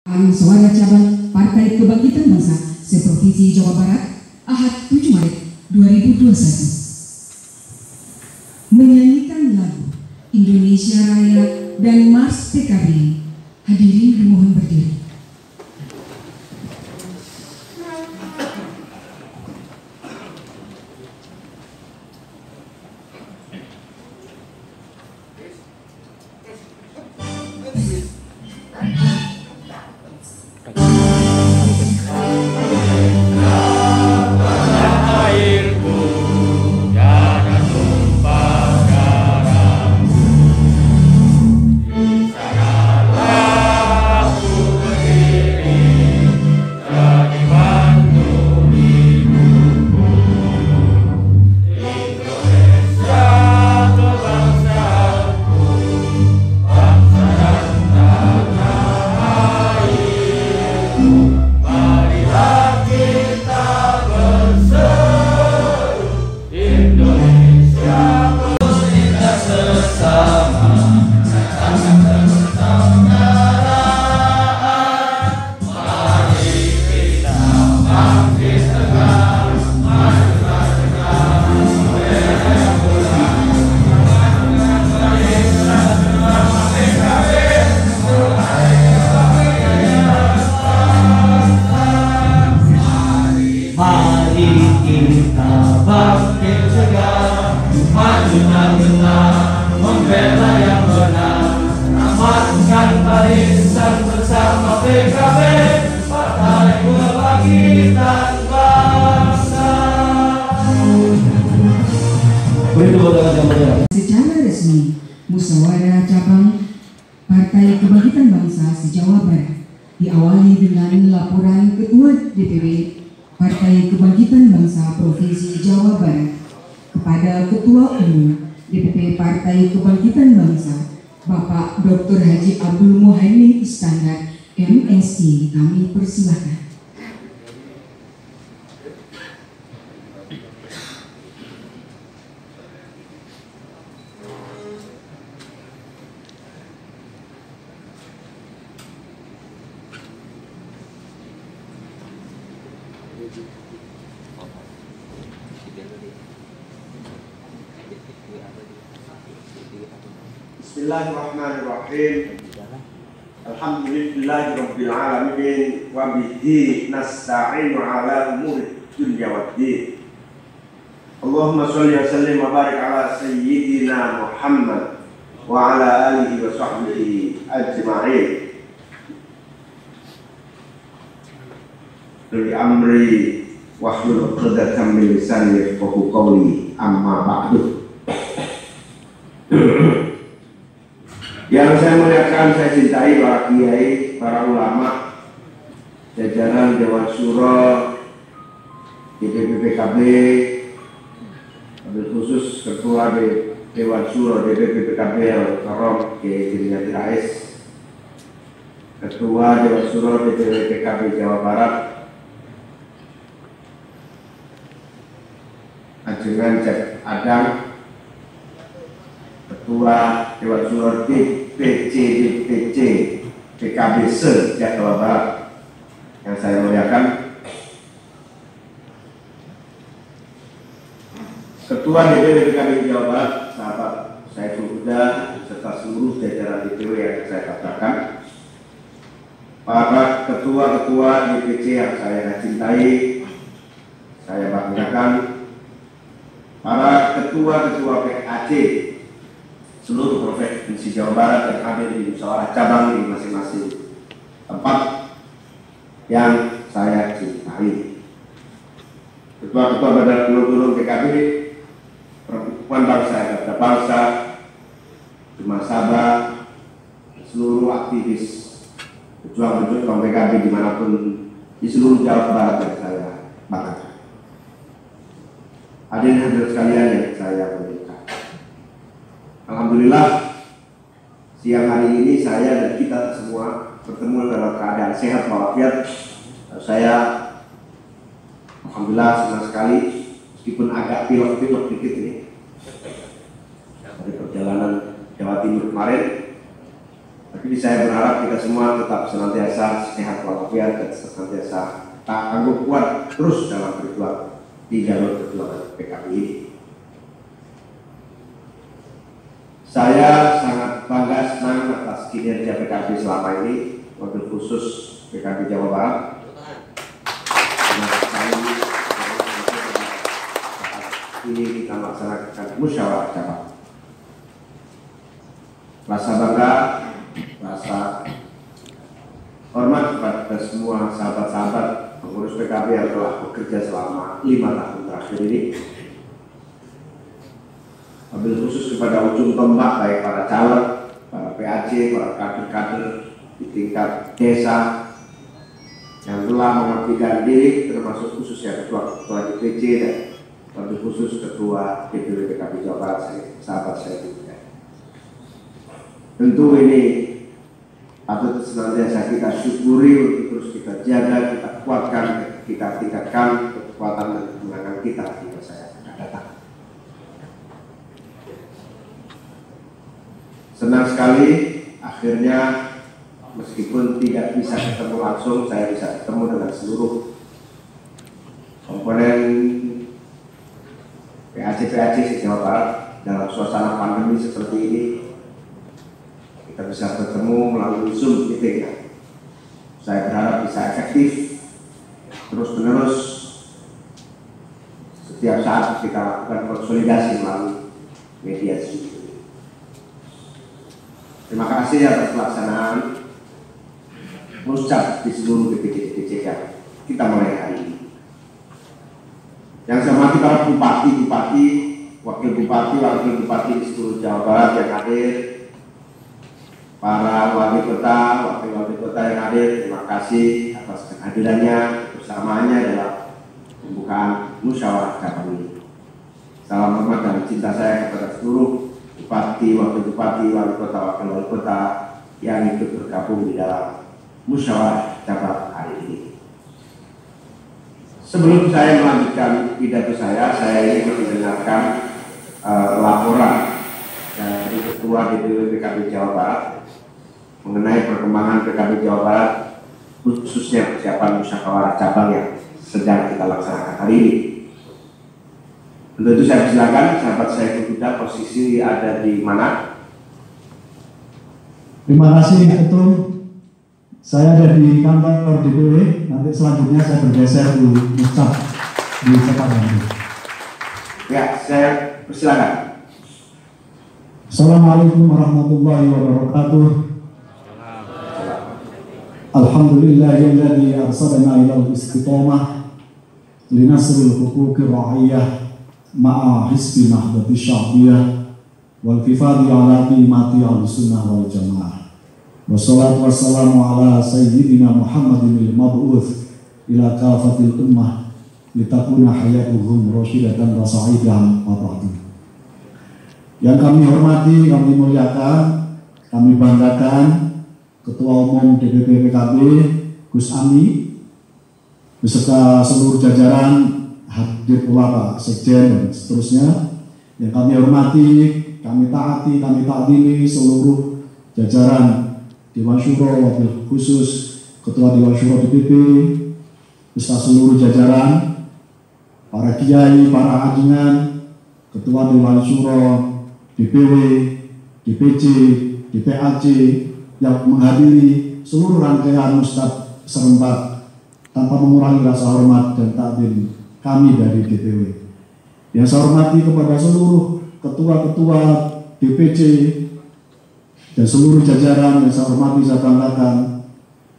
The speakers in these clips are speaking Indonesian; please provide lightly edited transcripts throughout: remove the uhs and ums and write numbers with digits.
Suara cabang Partai Kebangkitan Bangsa seprovinsi Jawa Barat, Ahad 7 Maret 2021. Menyanyikan lagu Indonesia Raya dan Mars PKB. Hadirin dimohon berdiri. Secara resmi, musyawarah cabang Partai Kebangkitan Bangsa se-Jawa Barat diawali dengan laporan Ketua DPW Partai Kebangkitan Bangsa Provinsi Jawa Barat kepada Ketua Umum DPP Partai Kebangkitan Bangsa, Bapak Dr. Haji Abdul Muhaimin Iskandar, MSI. Kami persilakan. Bismillahirrahmanirrahim. Alhamdulillahirabbil alamin wa bihi nasta'inu ala umuri dunya waddin. Allahumma shalli wa sallim wa barik ala sayyidina Muhammad wa ala alihi wa sahbihi ajma'in. Li amri wahlul 'uqdatam min lisani yafqahu qawli, amma ba'du. Yang saya muliakan, saya cintai para kiai, para ulama, jajaran Dewan Syuro, DPP PKB, wabil khusus Ketua Dewan Syuro DPP PKB Al-Karom Kiai Diriyati Rais, Ketua Dewan Syuro DPP PKB Jawa Barat, Ajengan Cek Adang, Ketua Dewan Syuro DPC PKB se-Jawa Barat yang saya muliakan, Ketua DPW PKB Jawa Barat, sahabat saya Huda, serta seluruh jajaran DPW yang saya katakan, para ketua-ketua DPC yang saya cintai, saya banggakan, para ketua-ketua PAC seluruh provinsi Jawa Barat yang hadir di musyawarah cabang di masing-masing tempat yang saya cintai, ketua-ketua badan gunung PKB, perempuan bangsa, garda bangsa, Jemaah Sabah, seluruh aktivis pejuang-pejuang PKB dimanapun di seluruh Jawa Barat yang saya banggakan. Hadirin sekalian yang saya muliakan, alhamdulillah siang hari ini saya dan kita semua bertemu dalam keadaan sehat walafiat. Saya alhamdulillah senang sekali, meskipun agak pilek-pilek dikit ini dari perjalanan Jawa Timur kemarin, Tapi saya berharap kita semua tetap senantiasa sehat walafiat dan senantiasa tangguh kuat terus dalam berjuang di jalur perjuangan PKB ini. Saya sangat bangga senang atas kinerja PKB selama ini, wabil khusus PKB Jawa Barat. Ini kita melaksanakan musyawarah cabang. Rasa bangga, rasa hormat kepada semua sahabat-sahabat pengurus PKB yang telah bekerja selama 5 tahun terakhir ini. Wabil khusus kepada ujung tombak baik para caleg, para PAC, para kader-kader di tingkat desa yang telah mengabdikan diri, termasuk khususnya ketua DPC dan wabil khusus ketua DPW PKB Jawa Barat, sahabat saya juga. Tentu ini patut senantiasa kita syukuri, untuk terus kita jaga, kita kuatkan, kita tingkatkan kekuatan dan kemenangan kita di masa yang akan datang. Senang sekali akhirnya meskipun tidak bisa ketemu langsung, saya bisa ketemu dengan seluruh komponen PAC di Jawa Barat dalam suasana pandemi seperti ini. Kita bisa bertemu melalui Zoom meeting. Saya berharap bisa efektif terus-menerus setiap saat kita lakukan konsolidasi melalui media Zoom. Terima kasih atas pelaksanaan muscap di seluruh DPC yang kita mulai hari ini. Yang saya hormati para bupati, wakil bupati di seluruh Jawa Barat yang hadir, para wali kota, wakil kota yang hadir, terima kasih atas kehadirannya bersamaannya dalam pembukaan musyawarah cabang ini. Salam hormat dan cinta saya kepada seluruh bupati, wakil bupati, wali kota yang ikut bergabung di dalam musyawarah cabang hari ini. Sebelum saya melanjutkan pidato saya ingin mendengarkan laporan dari Ketua DPW PKB Jawa Barat mengenai perkembangan PKB Jawa Barat, khususnya persiapan musyawarah cabang yang sedang kita laksanakan hari ini. Untuk itu saya silakan sahabat saya Kuda, posisi ada di mana? Terima kasih Ketum. Saya ada di kantor DPW. Nanti selanjutnya saya bergeser di Muscap di Cekabandu. Ya, saya persilakan. Assalamualaikum warahmatullahi wabarakatuh. Alhamdulillahilladzi arsalana ilal istiqamah linasril huquqir ra'iyyah ma'a hisbi nahdati sya'biyah wal kifadi ala qimati al-sunnah wal jamaah. Wassalatu wassalamu ala sayyidina Muhammadin al-mab'uth ila kafatil ummah litakuna hayatuhum rasyidatan wa sa'idah wa ba'du. Yang kami hormati, kami muliakan, kami banggakan Ketua Umum DPP PKB Gus Ami beserta seluruh jajaran, hadir pula Pak Sekjen dan seterusnya. Yang kami hormati, kami taati, kami takdimi seluruh jajaran Dewan Syuro, wabil khusus Ketua Dewan Syuro DPP, beserta seluruh jajaran, para kiai, para ajengan, Ketua Dewan Syuro, DPW, DPC, DPAC yang menghadiri seluruh rangkaian mustab serempak tanpa mengurangi rasa hormat dan takdim kami dari DPW. Yang saya hormati kepada seluruh ketua-ketua DPC dan seluruh jajaran yang saya hormati, saya banggakan.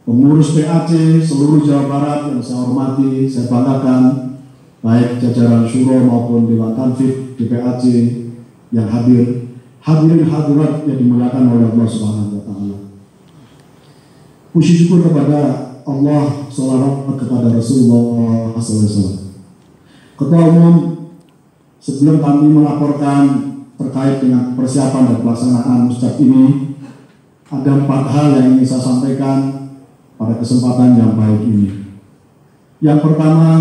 Pengurus PAC seluruh Jawa Barat yang saya hormati, saya banggakan, baik jajaran Syuro maupun Dewan Tanfid DPAC yang hadir, hadirin hadirat yang dimuliakan oleh Allah Subhanahu wa taala. Puji syukur kepada Allah, sholawat kepada Rasulullah SAW. Ketua Umum, sebelum kami melaporkan terkait dengan persiapan dan pelaksanaan muscap ini, ada 4 hal yang ingin saya sampaikan pada kesempatan yang baik ini. Yang pertama,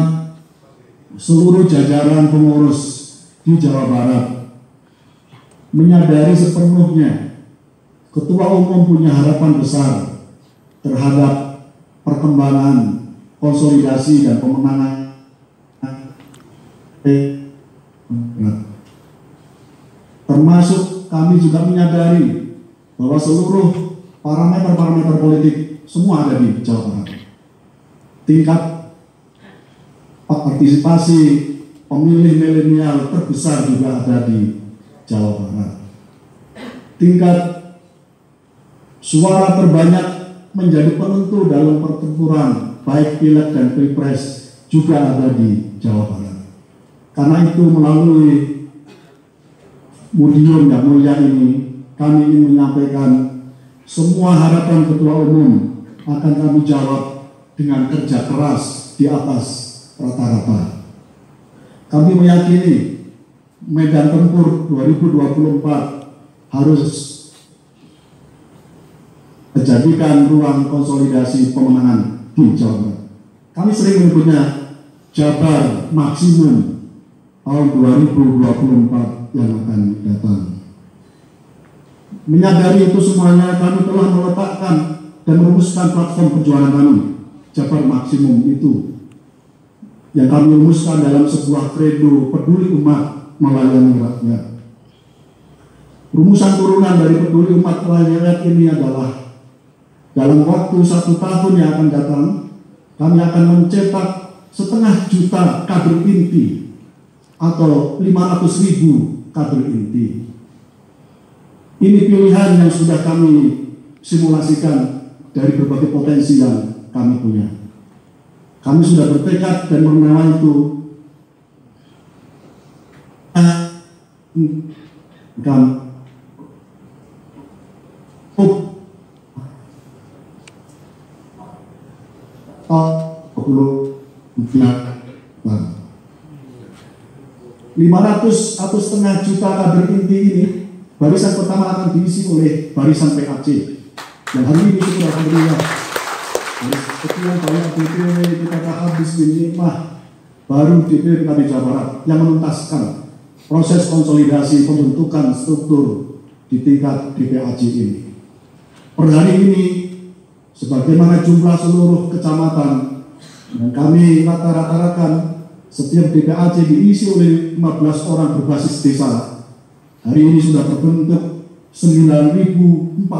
seluruh jajaran pengurus di Jawa Barat menyadari sepenuhnya Ketua Umum punya harapan besar terhadap perkembangan, konsolidasi dan pemenangan. Termasuk kami juga menyadari bahwa seluruh parameter politik semua ada di Jawa Barat. Tingkat partisipasi pemilih milenial terbesar juga ada di Jawa Barat. Tingkat suara terbanyak menjadi penentu dalam pertempuran baik pileg dan pilpres juga ada di Jawa Barat. Karena itu melalui mudium yang mulia ini kami ingin menyampaikan semua harapan Ketua Umum akan kami jawab dengan kerja keras di atas rata-rata. Kami meyakini medan tempur 2024 harus menjadikan ruang konsolidasi pemenangan di Jawa Barat. Kami sering menyebutnya Jabar Maksimum tahun 2024 yang akan datang. Menyadari itu semuanya, kami telah meletakkan dan merumuskan platform perjuangan kami. Jabar Maksimum itu yang kami rumuskan dalam sebuah kredo peduli umat melayani rakyat. Rumusan turunan dari peduli umat melayani rakyat ini adalah dalam waktu 1 tahun yang akan datang, kami akan mencetak 500 juta kader inti atau 500.000 kader inti. Ini pilihan yang sudah kami simulasikan dari berbagai potensi yang kami punya. Kami sudah bertekad dan mengenal itu. Atau 500 juta kader inti ini, barisan pertama akan diisi oleh barisan PAC. Dan hari ini kita alhamdulillah sekian banyak DPW kita habis nikmah baru DPW PKB Jawa Barat yang menuntaskan proses konsolidasi pembentukan struktur di tingkat DPAC ini. Per hari ini, sebagaimana jumlah seluruh kecamatan yang kami rata-ratakan, setiap DPAC diisi oleh 15 orang berbasis desa. Hari ini sudah terbentuk 9.457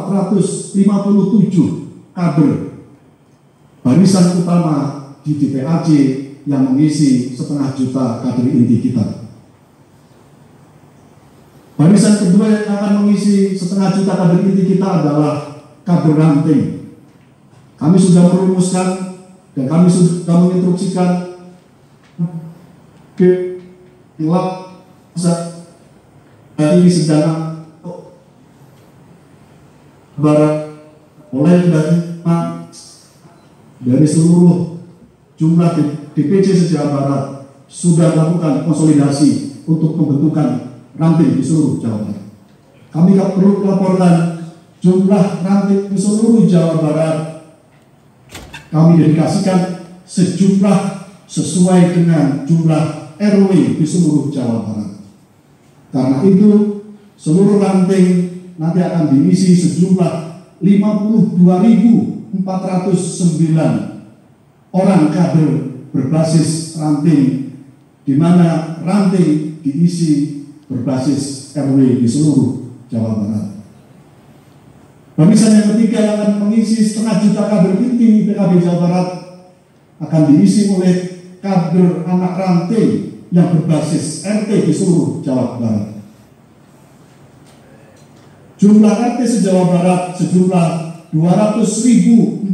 kader barisan utama di DPAC yang mengisi 500 juta kader inti kita. Barisan kedua yang akan mengisi 500 juta kader inti kita adalah kader ranting. Kami sudah merumuskan dan kami sudah menginstruksikan ke ini sedang barat oleh dari seluruh jumlah DPC se-Jawa Barat sudah melakukan konsolidasi untuk pembentukan ranting di seluruh Jawa Barat. Kami perlu melaporkan jumlah ranting di seluruh Jawa Barat kami dedikasikan sejumlah sesuai dengan jumlah RW di seluruh Jawa Barat. Karena itu seluruh ranting nanti akan diisi sejumlah 52.409 orang kader berbasis ranting, di mana ranting diisi berbasis RW di seluruh Jawa Barat. Barisan yang ketiga yang akan mengisi 500 juta kader inti PKB Jawa Barat akan diisi oleh kader anak ranting yang berbasis RT di seluruh Jawa Barat. Jumlah RT se-Jawa Barat sejumlah 200.400.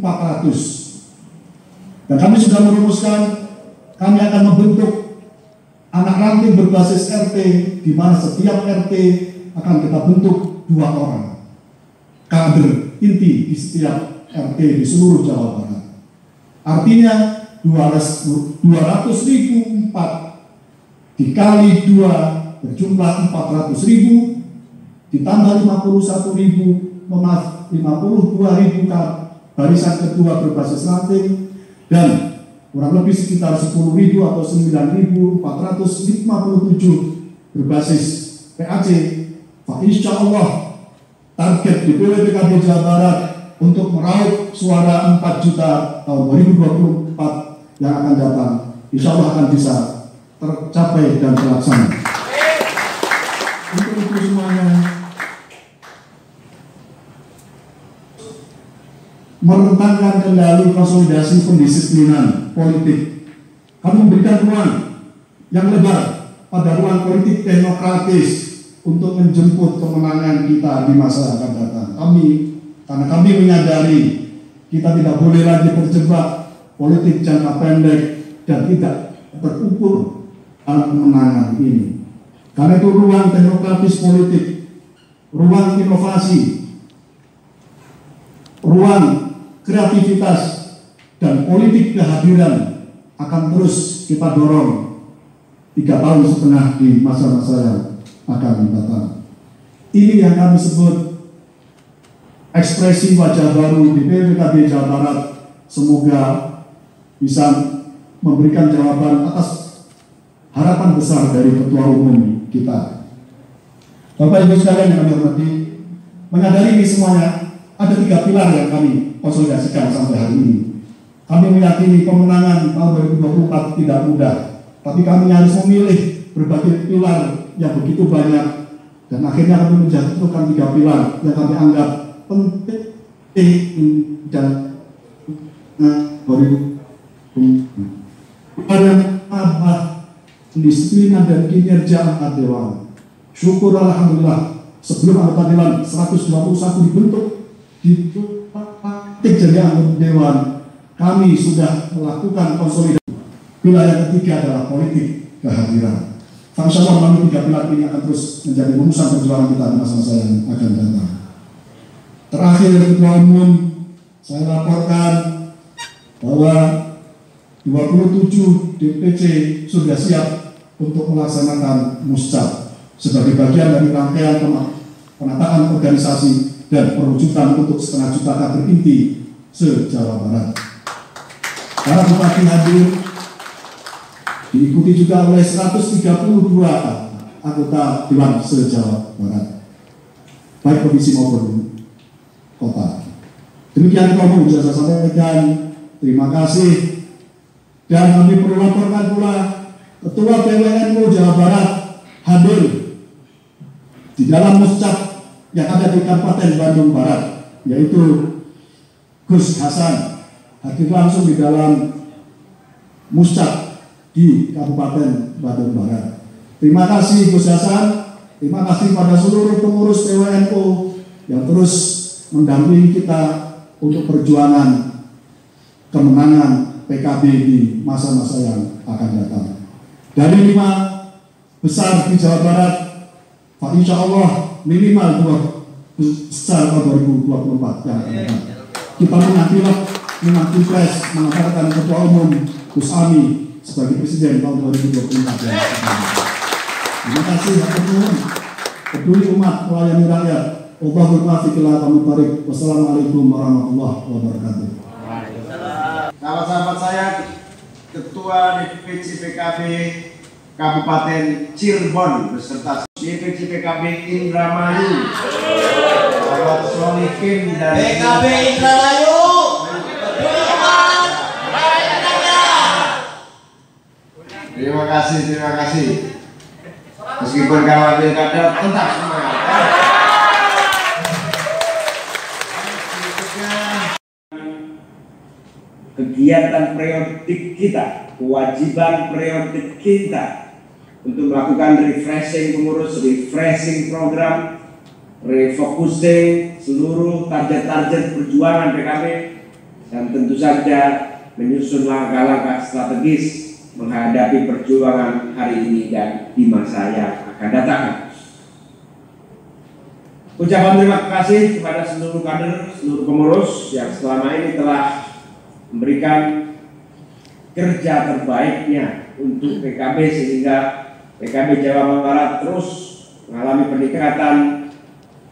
Dan kami sudah merumuskan, kami akan membentuk anak ranting berbasis RT, di mana setiap RT akan kita bentuk 2 orang kader inti di setiap RT di seluruh Jawa Barat. Artinya 200.004 dikali 2 berjumlah 400.000 ditambah 52.000 barisan kedua berbasis ranting dan kurang lebih sekitar 10.000 atau 9.457 berbasis PAC. Insya Allah target DPW PKB Jawa Barat untuk meraup suara 4 juta tahun 2024 yang akan datang, insya Allah akan bisa tercapai dan terlaksana. Untuk itu semuanya, merentangkan kembali konsolidasi pendisiplinan politik. Kami memberikan ruang yang lebar pada ruang politik demokratis untuk menjemput kemenangan kita di masa yang akan datang. Karena kami menyadari kita tidak boleh lagi terjebak politik jangka pendek dan tidak terukur dalam kemenangan ini. Karena itu ruang demokratis politik, ruang inovasi, ruang kreativitas dan politik kehadiran akan terus kita dorong 3,5 tahun di masa-masa yang akan datang. Ini yang kami sebut ekspresi wajah baru di PKB Jawa Barat. Semoga bisa memberikan jawaban atas harapan besar dari Ketua Umum kita. Bapak Ibu sekalian yang kami hormati, menyadari ini semuanya, ada 3 pilar yang kami konsolidasikan sampai hari ini. Kami meyakini kemenangan tahun 2024 tidak mudah, tapi kami harus memilih berbagai pilar yang begitu banyak, dan akhirnya kami menjatuhkan 3 pilar yang kami anggap penting dan pendisiplinan dan kinerja anggota dewan. Syukur alhamdulillah, sebelum anggota dewan 121 dibentuk di jadi anggota dewan, kami sudah melakukan konsolidasi. Pilar yang ketiga adalah politik kehadiran. Insya Allah melalui 3 pilar ini akan terus menjadi rumusan perjuangan kita di masa-masa yang akan datang. Terakhir, Ketua Umum, saya laporkan bahwa 27 DPC sudah siap untuk melaksanakan muscap sebagai bagian dari rangkaian penataan organisasi dan perwujudan untuk 1,5 juta kader inti se-Jawa Barat. Para bupati hadir, diikuti juga oleh 132 anggota Dewan se-Jawa Barat, baik provinsi maupun kota. Demikian Ketua bisa saya sampaikan. Terima kasih. Dan kami perlu laporkan pula Ketua PWNU Jawa Barat hadir di dalam muscap yang ada di Kabupaten Bandung Barat, yaitu Gus Hasan hadir langsung di dalam muscap di Kabupaten Bandung Barat. Terima kasih Gus Hasan, terima kasih pada seluruh pengurus PWNU yang terus mendampingi kita untuk perjuangan kemenangan PKB di masa-masa yang akan datang. Dari 5 besar di Jawa Barat, insya Allah minimal 2 besar tahun 2024 yang akan datang. Kita menanti pres mengantarkan Ketua Umum Gus Ami sebagai Presiden tahun 2024 yang akan datang. Terima kasih atas peduli umat, melayani rakyat. Wassalamualaikum warahmatullahi wabarakatuh. Sahabat-sahabat saya, Ketua DPC PKB Kabupaten Cirebon beserta DPC PKB Indramayu, sahabat Solikin dan PKB Indramayu. Terima kasih. Meskipun kalah pilkada tetap semangat. Kegiatan periodik kita, kewajiban periodik kita untuk melakukan refreshing pengurus, refreshing program, refocusing seluruh target-target perjuangan PKB, dan tentu saja menyusun langkah-langkah strategis menghadapi perjuangan hari ini dan di masa yang akan datang. Ucapan terima kasih kepada seluruh kader, seluruh pengurus yang selama ini telah memberikan kerja terbaiknya untuk PKB sehingga PKB Jawa Barat terus mengalami peningkatan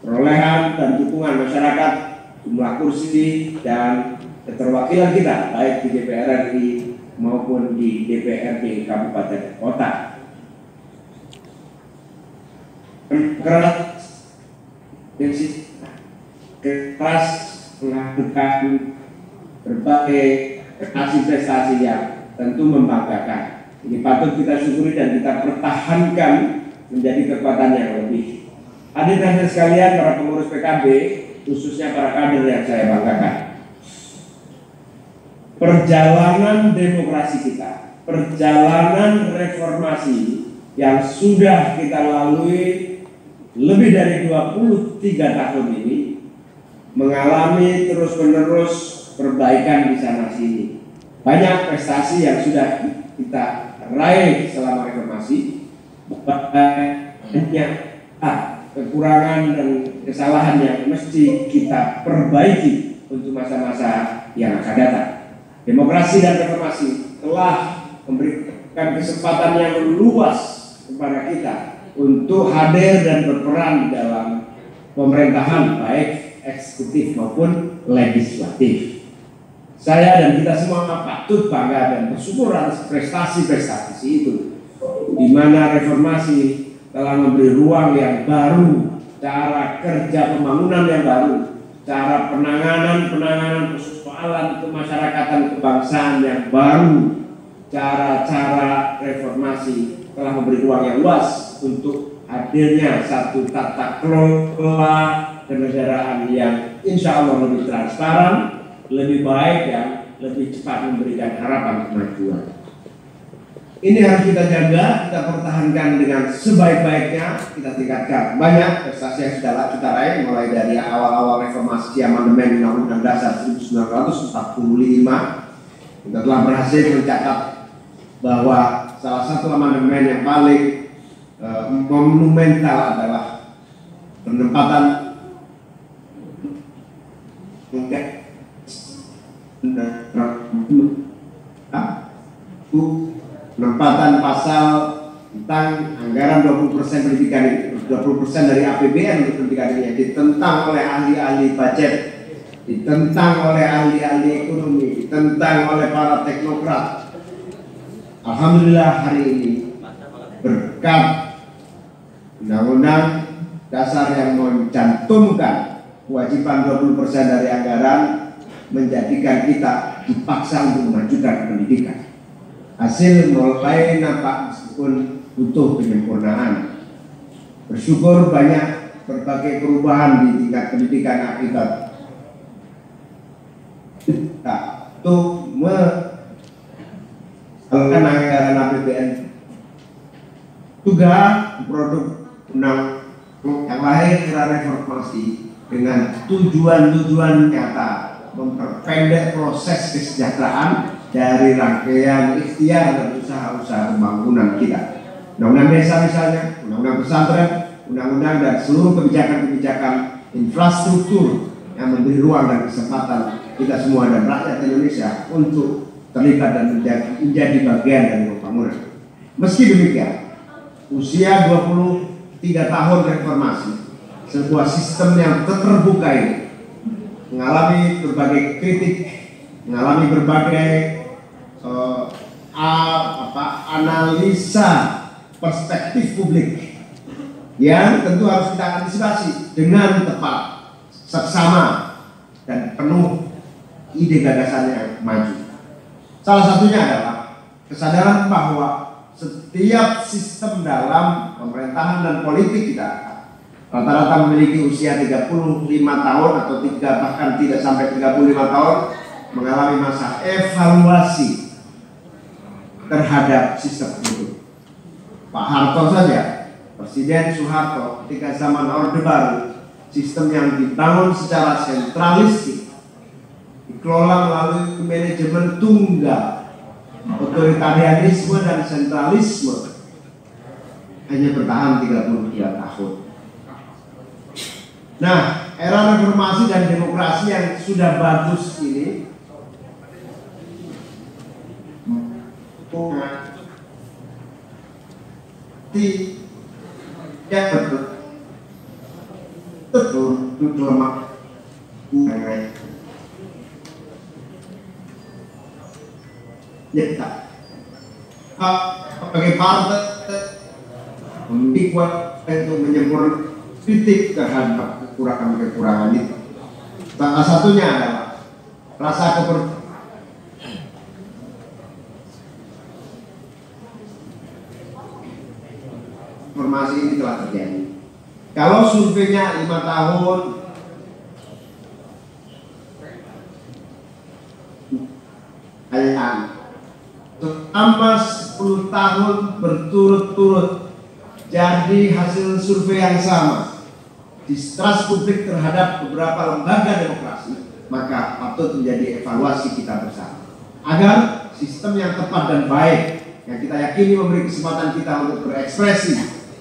perolehan dan dukungan masyarakat, jumlah kursi dan keterwakilan kita baik di DPR RI maupun di DPRD Kabupaten Kota. Karena keras melakukan berbagai prestasi-prestasi yang tentu membanggakan. Ini patut kita syukuri dan kita pertahankan menjadi kekuatan yang lebih. Hadirin sekalian, para pengurus PKB, khususnya para kader yang saya banggakan. Perjalanan demokrasi kita, perjalanan reformasi yang sudah kita lalui lebih dari 23 tahun ini mengalami terus-menerus perbaikan di sana sini. Banyak prestasi yang sudah kita raih selama reformasi, banyak kekurangan dan kesalahan yang mesti kita perbaiki untuk masa-masa yang akan datang. Demokrasi dan reformasi telah memberikan kesempatan yang luas kepada kita untuk hadir dan berperan dalam pemerintahan baik eksekutif maupun legislatif. Saya dan kita semua patut bangga dan bersyukur atas prestasi-prestasi itu, di mana reformasi telah memberi ruang yang baru, cara kerja pembangunan yang baru, cara penanganan persoalan kemasyarakatan kebangsaan yang baru, cara-cara reformasi telah memberi ruang yang luas untuk hadirnya satu tata kelola kenegaraan yang insya Allah lebih transparan, lebih baik, dan lebih cepat memberikan harapan kemajuan. Ini harus kita jaga, kita pertahankan dengan sebaik-baiknya, kita tingkatkan. Banyak prestasi yang sudah kita raih, mulai dari awal-awal reformasi amandemen Undang-Undang Dasar 1945. Kita telah berhasil mencatat bahwa salah satu amandemen yang paling monumental adalah penempatan penempatan pasal tentang anggaran 20% pendidikan ini, 20% dari APBN untuk pendidikan ini ditentang oleh ahli-ahli budget, ditentang oleh ahli-ahli ekonomi, ditentang oleh para teknokrat. Alhamdulillah hari ini berkat Undang-Undang Dasar yang mencantumkan kewajiban 20% dari anggaran menjadikan kita dipaksa untuk memajukan pendidikan. Hasil mulai nampak meskipun butuh penyempurnaan. Bersyukur banyak berbagai perubahan di tingkat pendidikan akibat untuk melakukan anggaran APBN juga produk undang yang lahir era reformasi dengan tujuan-tujuan nyata memperpendek proses kesejahteraan dari rangkaian ikhtiar dan usaha-usaha pembangunan kita. Undang-undang desa misalnya, undang-undang pesantren, undang-undang dan seluruh kebijakan-kebijakan infrastruktur yang memberi ruang dan kesempatan kita semua dan rakyat Indonesia untuk terlibat dan menjadi bagian dari pembangunan. Meski demikian, usia 23 tahun reformasi, sebuah sistem yang terbuka ini mengalami berbagai kritik, mengalami berbagai analisa perspektif publik yang tentu harus kita antisipasi dengan tepat, seksama, dan penuh ide gagasan yang maju. Salah satunya adalah kesadaran bahwa setiap sistem dalam pemerintahan dan politik kita rata-rata memiliki usia 35 tahun atau bahkan tidak sampai 35 tahun mengalami masa evaluasi terhadap sistem itu. Pak Harto saja, Presiden Soeharto ketika zaman Orde Baru, sistem yang dibangun secara sentralistik, dikelola melalui manajemen tunggal, otoritarianisme dan sentralisme, hanya bertahan 33 tahun. Nah, era reformasi dan demokrasi yang sudah bagus ini betul lemah sebagai partai memiliki kuat untuk menyempurnakan kritik terhadap kekurangan itu. Salah satunya adalah rasa informasi ini telah terjadi. Kalau surveinya 5 tahun, selama 10 tahun berturut-turut jadi hasil survei yang sama, distrust publik terhadap beberapa lembaga demokrasi, maka patut menjadi evaluasi kita bersama agar sistem yang tepat dan baik yang kita yakini memberi kesempatan kita untuk berekspresi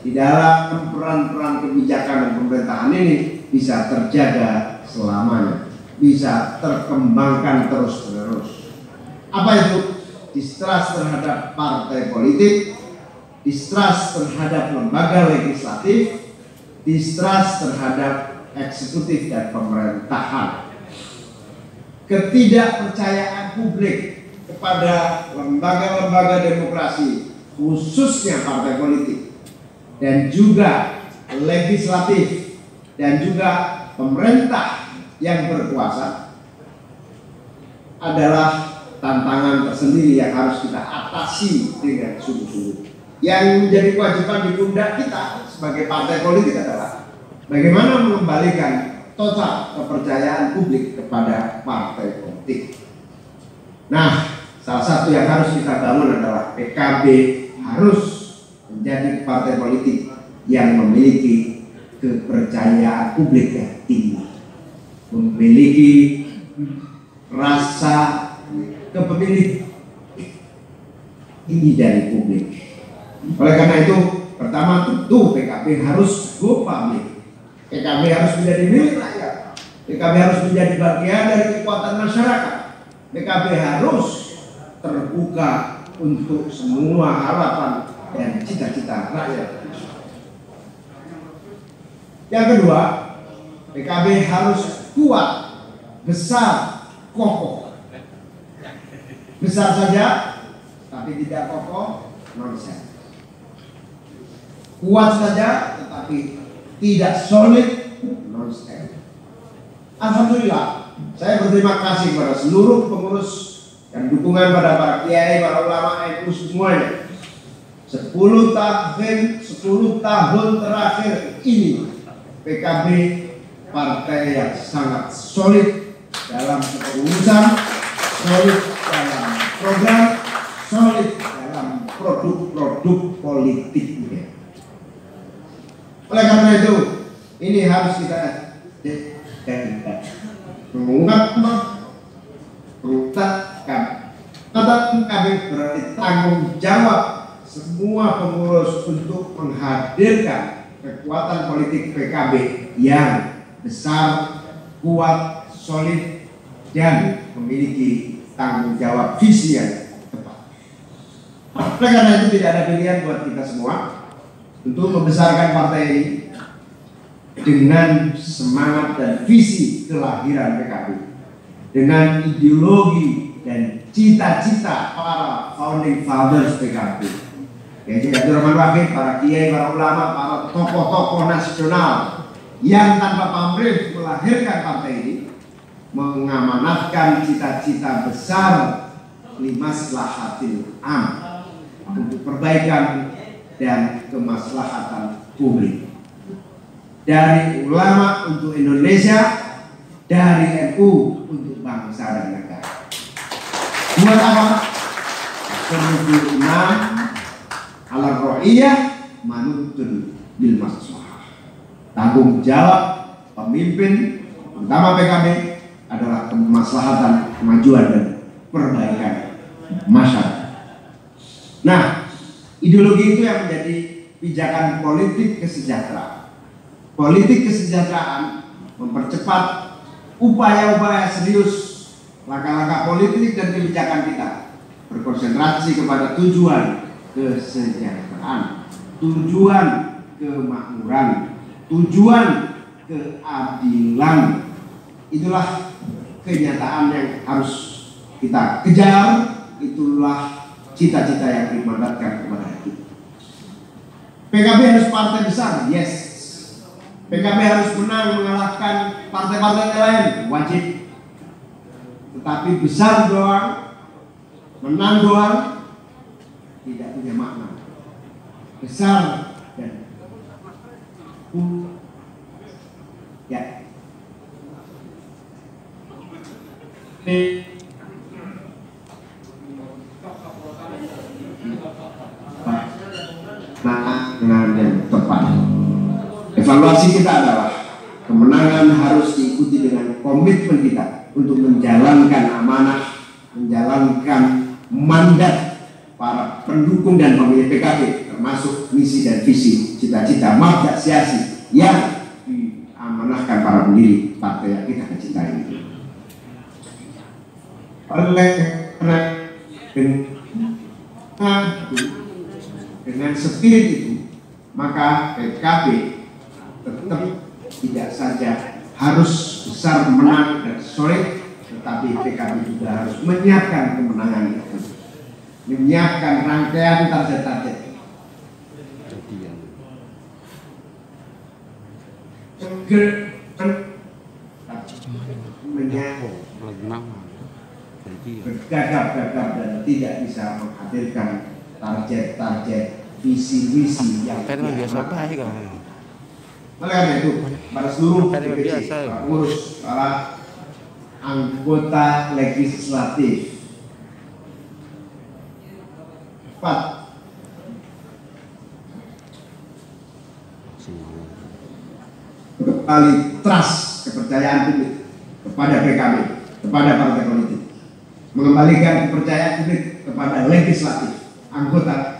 di dalam peran-peran kebijakan dan pemerintahan ini bisa terjaga selamanya, bisa terkembangkan terus-menerus. Apa itu? Distrust terhadap partai politik, distrust terhadap lembaga legislatif, distrust terhadap eksekutif dan pemerintahan. Ketidakpercayaan publik kepada lembaga-lembaga demokrasi, khususnya partai politik, dan juga legislatif, dan juga pemerintah yang berkuasa adalah tantangan tersendiri yang harus kita atasi dengan sungguh-sungguh. Yang menjadi kewajiban di pundak kita sebagai partai politik adalah bagaimana mengembalikan total kepercayaan publik kepada partai politik. Nah, salah satu yang harus kita bangun adalah PKB harus menjadi partai politik yang memiliki kepercayaan publik yang tinggi, memiliki rasa kepemilikan tinggi dari publik. Oleh karena itu, pertama tentu PKB harus go public. PKB harus menjadi milik rakyat. PKB harus menjadi bagian dari kekuatan masyarakat. PKB harus terbuka untuk semua harapan dan cita-cita rakyat. Yang kedua, PKB harus kuat, besar, kokoh. Besar saja, tapi tidak kokoh, nonsen. Kuat saja, tetapi tidak solid, nonsen. Alhamdulillah, saya berterima kasih kepada seluruh pengurus dan dukungan pada para kiai, para ulama, NU semuanya. 10 tahun terakhir ini PKB partai yang sangat solid dalam kepengurusan, solid dalam program, solid dalam produk-produk politiknya. Oleh karena itu, ini harus kita mengungkapkan, PKB berarti tanggung jawab semua pengurus untuk menghadirkan kekuatan politik PKB yang besar, kuat, solid, dan memiliki tanggung jawab visi yang tepat. Oleh karena itu tidak ada pilihan buat kita semua untuk membesarkan partai ini dengan semangat dan visi kelahiran PKB, dengan ideologi dan cita-cita para founding fathers PKB, yaitu Abdurrahman Wahid, para kiai, para ulama, para tokoh-tokoh nasional yang tanpa pamrih melahirkan partai ini, mengamanatkan cita-cita besar limaslahatil am, untuk perbaikan dan kemaslahatan publik. Dari ulama untuk Indonesia, dari NU untuk bangsa dan negara. Buat apa? Kemudian ala ro'iyah manutun bil maslahah. Tanggung jawab pemimpin utama PKB adalah kemaslahatan, kemajuan dan perbaikan masyarakat. Nah, ideologi itu yang menjadi pijakan politik kesejahteraan. Politik kesejahteraan mempercepat upaya-upaya serius, langkah-langkah politik dan kebijakan kita berkonsentrasi kepada tujuan kesejahteraan, tujuan kemakmuran, tujuan keadilan. Itulah kenyataan yang harus kita kejar, itulah cita-cita yang dimandatkan kepada kita. PKB harus partai besar, yes. PKB harus menang mengalahkan partai-partai yang lain, wajib. Tetapi besar doang, menang doang, tidak punya makna. Besar dan ya. Dengan yang tepat. Evaluasi kita adalah kemenangan harus diikuti dengan komitmen kita untuk menjalankan amanah, menjalankan mandat para pendukung dan pemilih PKB, termasuk misi dan visi, cita-cita, margasiasi yang diamanahkan para pendiri partai yang kita cintai. Oleh karena dengan spirit itu, maka PKB tetap tidak saja harus besar, menang dan solid, tetapi PKB juga harus menyiapkan kemenangan itu, menyiapkan rangkaian target-target. Bergagap-gagap dan tidak bisa menghadirkan target-target visi-visi yang biasa baik. Oleh karena itu, pada seluruh DPC, pengurus, para anggota legislatif, kembali trust kepercayaan publik kepada PKB, kepada partai politik, mengembalikan kepercayaan publik kepada legislatif, anggota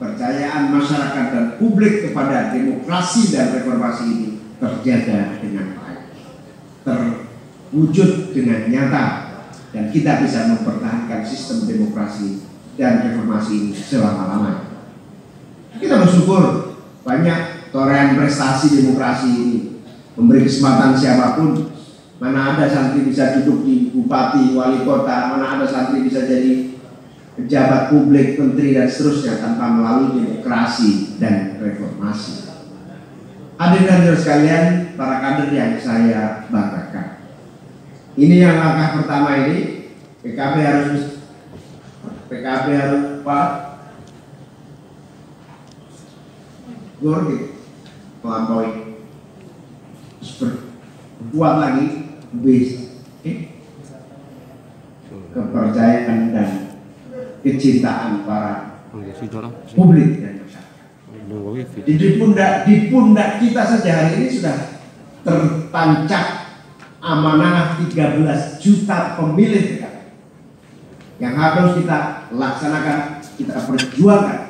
kepercayaan masyarakat dan publik kepada demokrasi dan reformasi ini terjaga dengan baik, terwujud dengan nyata, dan kita bisa mempertahankan sistem demokrasi dan reformasi ini selama-lamanya. Kita bersyukur banyak torehan prestasi demokrasi ini memberi kesempatan siapapun. Mana ada santri bisa duduk di bupati, wali kota, mana ada santri bisa jadi pejabat publik, menteri dan seterusnya tanpa melalui demokrasi dan reformasi. Hadirin dan sekalian, para kader yang saya banggakan. Ini yang langkah pertama ini, PKB harus melampaui, berbuat lagi kepercayaan dan kecintaan para publik dan masyarakat. Di pundak kita saja hari ini sudah tertancap amanah 13 juta pemilih yang harus kita laksanakan, kita perjuangkan